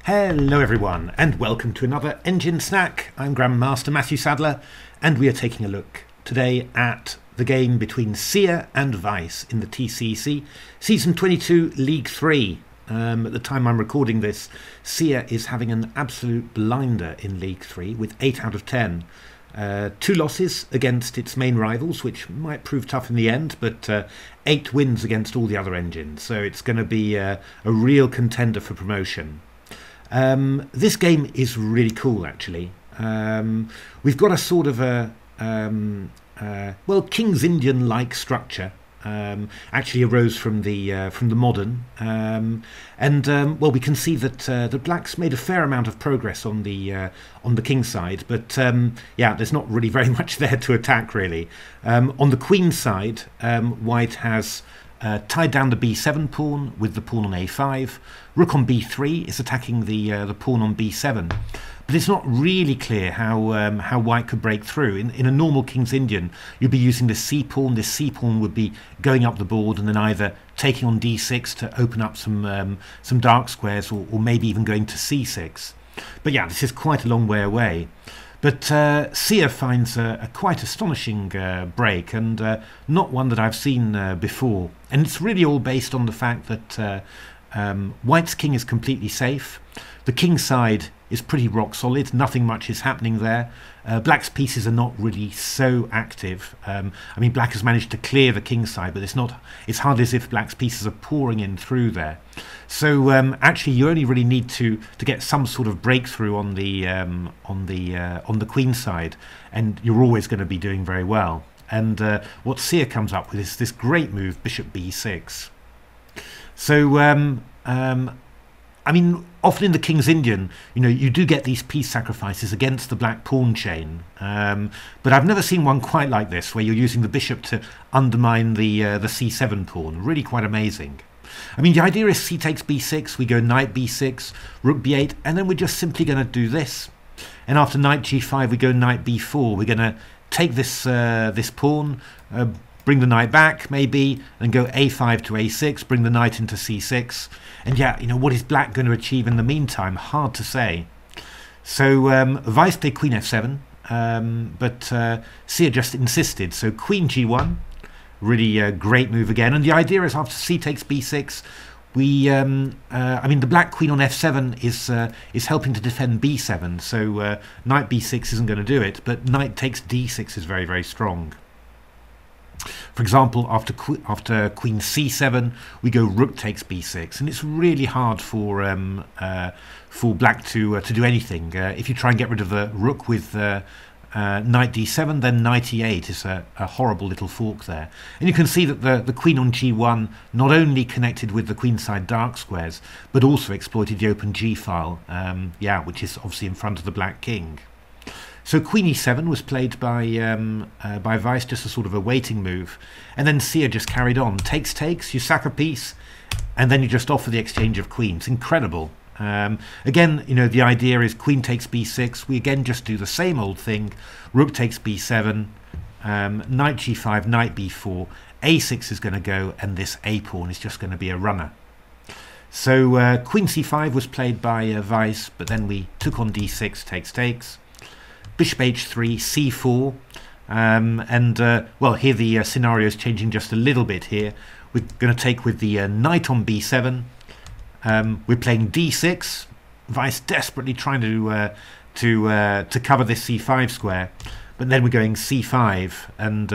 Hello everyone, and welcome to another Engine Snack. I'm Grandmaster Matthew Sadler, and we are taking a look today at the game between Seer and Weiss in the TCEC Season 22 League 3. At the time I'm recording this, Seer is having an absolute blinder in League 3 with 8 out of 10. 2 losses against its main rivals, which might prove tough in the end, but 8 wins against all the other engines, so it's going to be a real contender for promotion. This game is really cool, actually. We've got a sort of a well, King's Indian-like structure. Actually arose from the modern, well, we can see that the blacks made a fair amount of progress on the king side, but yeah, there's not really very much there to attack, really. On the queen side, white has tied down the b7 pawn with the pawn on a5. Rook on b3 is attacking the pawn on b7. But it's not really clear how white could break through. In a normal King's Indian, you'd be using the c-pawn. This c-pawn would be going up the board and then either taking on d6 to open up some dark squares, or maybe even going to c6. But yeah, this is quite a long way away. But Seer finds a quite astonishing break, and not one that I've seen before. And it's really all based on the fact that white's king is completely safe. The king side is pretty rock solid, nothing much is happening there. Black's pieces are not really so active. I mean, black has managed to clear the king side, but it's hardly as if black's pieces are pouring in through there. So actually you only really need to get some sort of breakthrough on the queen side, and you're always going to be doing very well. And what Seer comes up with is this great move, bishop b6. So I mean, often in the King's Indian, you know, you do get these piece sacrifices against the black pawn chain, but I've never seen one quite like this, where you're using the bishop to undermine the c7 pawn. Really quite amazing. I mean, the idea is c takes b6, we go knight b6, rook b8, and then we're just simply going to do this. And after knight g5, we go knight b4. We're going to take this this pawn, bring the knight back, maybe, and go a5 to a6, bring the knight into c6. And yeah, you know, what is black going to achieve in the meantime? Hard to say. So Weiss played queen f7, but Seer just insisted. So queen g1, really great move again. And the idea is after c takes b6, we, I mean, the black queen on f7 is helping to defend b7. So knight b6 isn't going to do it, but knight takes d6 is very, very strong. For example, after queen c7, we go rook takes b6, and it's really hard for black to do anything. If you try and get rid of the rook with knight d7, then knight e8 is a horrible little fork there. And you can see that the queen on g1 not only connected with the queenside dark squares, but also exploited the open g file, yeah, which is obviously in front of the black king. So queen e7 was played by Weiss, just a sort of a waiting move, and then Seer just carried on. Takes, you sack a piece, and then you just offer the exchange of queens. Incredible. Again, you know, the idea is queen takes b6. We again just do the same old thing. Rook takes b7, knight g5, knight b4. a6 is going to go, and this a pawn is just going to be a runner. So queen c5 was played by Weiss, but then we took on d6, takes. Bishop h3, c4, well, here the scenario is changing just a little bit here. We're going to take with the knight on b7. We're playing d6. Weiss desperately trying to cover this c5 square, but then we're going c5, and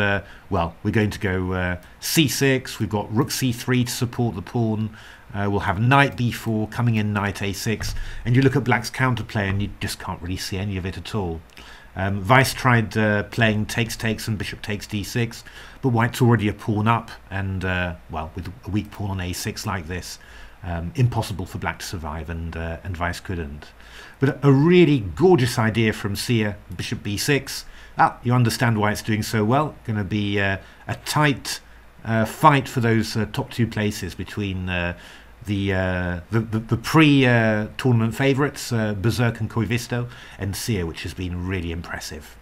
well, we're going to go c6. We've got rook c3 to support the pawn. We'll have knight b4 coming in, knight a6, and you look at black's counterplay and you just can't really see any of it at all. Weiss tried playing takes and bishop takes d6, but white's already a pawn up, and well, with a weak pawn on a6 like this, impossible for black to survive, and Weiss couldn't. But a really gorgeous idea from Seer, bishop b6. You understand why it's doing so well. Going to be a tight fight for those top 2 places between the pre-tournament favourites, Berserk and Koivisto, and Seer, which has been really impressive.